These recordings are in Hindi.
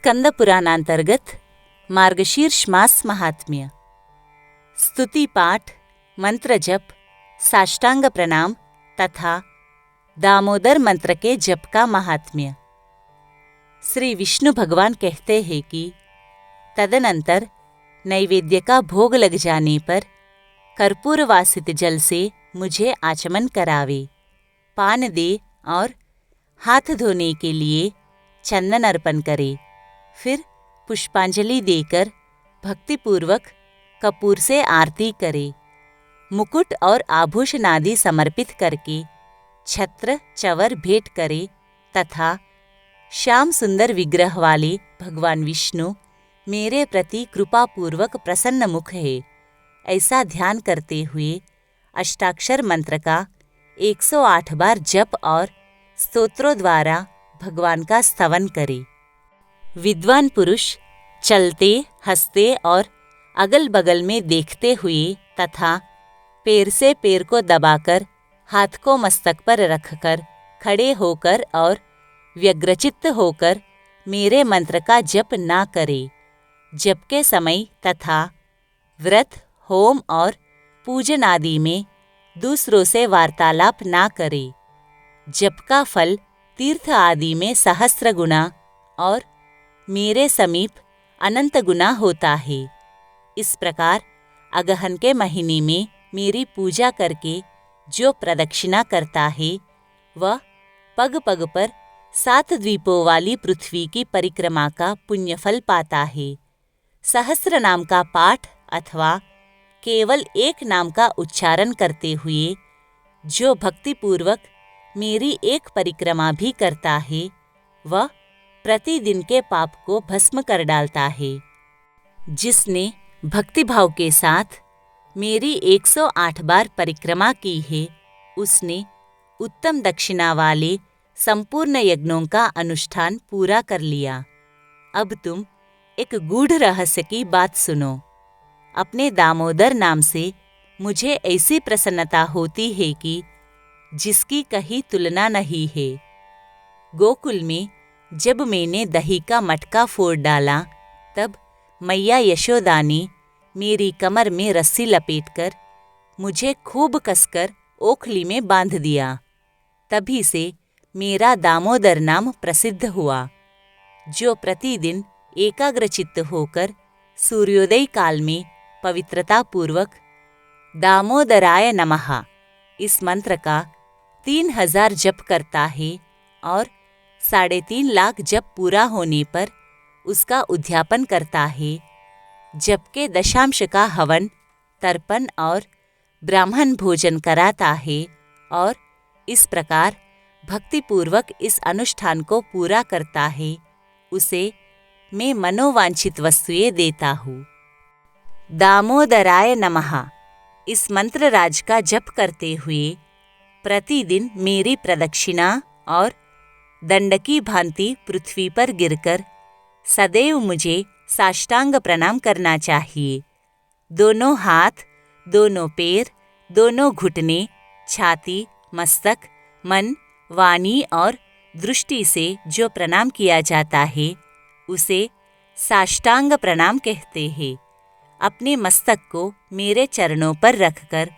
स्कंद पुराणांतर्गत मार्गशीर्ष मास महात्म्य, स्तुति पाठ, मंत्र जप, साष्टांग प्रणाम तथा दामोदर मंत्र के जप का महात्म्य। श्री विष्णु भगवान कहते हैं कि तदनंतर नैवेद्य का भोग लग जाने पर कर्पूर वासित जल से मुझे आचमन करावे, पान दे और हाथ धोने के लिए चंदन अर्पण करे। फिर पुष्पांजलि देकर भक्तिपूर्वक कपूर से आरती करे। मुकुट और आभूषण आदि समर्पित करके छत्र चवर भेंट करे तथा श्याम सुंदर विग्रह वाले भगवान विष्णु मेरे प्रति कृपापूर्वक प्रसन्न मुख है, ऐसा ध्यान करते हुए अष्टाक्षर मंत्र का 108 बार जप और स्तोत्रों द्वारा भगवान का स्तवन करे। विद्वान पुरुष चलते, हंसते और अगल बगल में देखते हुए तथा पैर से पैर को दबाकर हाथ को मस्तक पर रखकर खड़े होकर और व्यग्रचित्त होकर मेरे मंत्र का जप ना करे। जप के समय तथा व्रत, होम और पूजन आदि में दूसरों से वार्तालाप ना करे। जप का फल तीर्थ आदि में सहस्र गुना और मेरे समीप अनंत गुना होता है। इस प्रकार अगहन के महीने में मेरी पूजा करके जो प्रदक्षिणा करता है वह पग पग पर 7 द्वीपों वाली पृथ्वी की परिक्रमा का पुण्यफल पाता है। सहस्र नाम का पाठ अथवा केवल एक नाम का उच्चारण करते हुए जो भक्तिपूर्वक मेरी एक परिक्रमा भी करता है वह प्रतिदिन के पाप को भस्म कर डालता है। जिसने भक्तिभाव के साथ मेरी 108 बार परिक्रमा की है उसने उत्तम दक्षिणा वाले संपूर्ण यज्ञों का अनुष्ठान पूरा कर लिया। अब तुम एक गूढ़ रहस्य की बात सुनो। अपने दामोदर नाम से मुझे ऐसी प्रसन्नता होती है कि जिसकी कहीं तुलना नहीं है। गोकुल में जब मैंने दही का मटका फोड़ डाला तब मैया यशोदा ने मेरी कमर में रस्सी लपेटकर मुझे खूब कसकर ओखली में बांध दिया। तभी से मेरा दामोदर नाम प्रसिद्ध हुआ। जो प्रतिदिन एकाग्रचित्त होकर सूर्योदय काल में पवित्रतापूर्वक दामोदराय नमः इस मंत्र का 3000 जप करता है और 3.5 लाख जप पूरा होने पर उसका उद्यापन करता है, जप के दशांश का हवन, तर्पण और ब्राह्मण भोजन कराता है और इस प्रकार भक्तिपूर्वक इस अनुष्ठान को पूरा करता है, उसे मैं मनोवांछित वस्तुएं देता हूँ। दामोदराय नमः इस मंत्र राज का जप करते हुए प्रतिदिन मेरी प्रदक्षिणा और दंड की भांति पृथ्वी पर गिरकर सदैव मुझे साष्टांग प्रणाम करना चाहिए। दोनों हाथ, दोनों पैर, दोनों घुटने, छाती, मस्तक, मन, वाणी और दृष्टि से जो प्रणाम किया जाता है उसे साष्टांग प्रणाम कहते हैं। अपने मस्तक को मेरे चरणों पर रखकर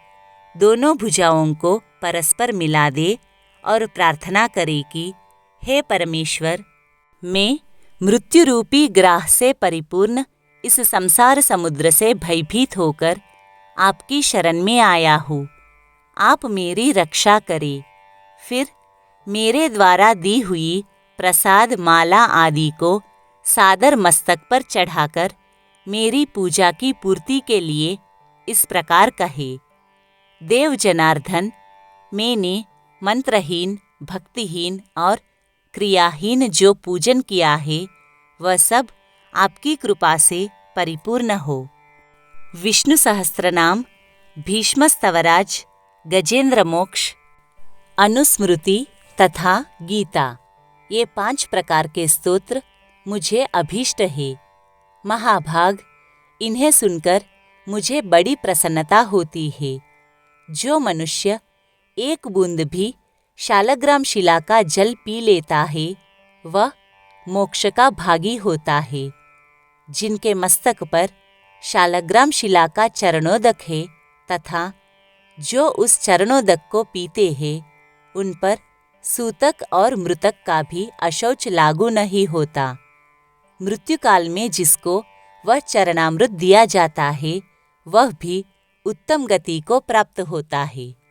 दोनों भुजाओं को परस्पर मिला दे और प्रार्थना करे कि हे परमेश्वर, मैं मृत्यु रूपी ग्राह से परिपूर्ण इस संसार समुद्र से भयभीत होकर आपकी शरण में आया हूँ। आप मेरी रक्षा करें। फिर मेरे द्वारा दी हुई प्रसाद, माला आदि को सादर मस्तक पर चढ़ाकर मेरी पूजा की पूर्ति के लिए इस प्रकार कहे। देव जनार्दन, मैंने मंत्रहीन, भक्तिहीन और क्रियाहीन जो पूजन किया है वह सब आपकी कृपा से परिपूर्ण हो। विष्णु सहस्त्रनाम, भीष्म स्तवराज, गजेंद्र मोक्ष, अनुस्मृति तथा गीता, ये 5 प्रकार के स्तोत्र मुझे अभीष्ट है। महाभाग, इन्हें सुनकर मुझे बड़ी प्रसन्नता होती है। जो मनुष्य 1 बूंद भी शालग्राम शिला का जल पी लेता है वह मोक्ष का भागी होता है। जिनके मस्तक पर शालग्राम शिला का चरणोदक है तथा जो उस चरणोदक को पीते हैं उन पर सूतक और मृतक का भी अशौच लागू नहीं होता। मृत्युकाल में जिसको वह चरणामृत दिया जाता है वह भी उत्तम गति को प्राप्त होता है।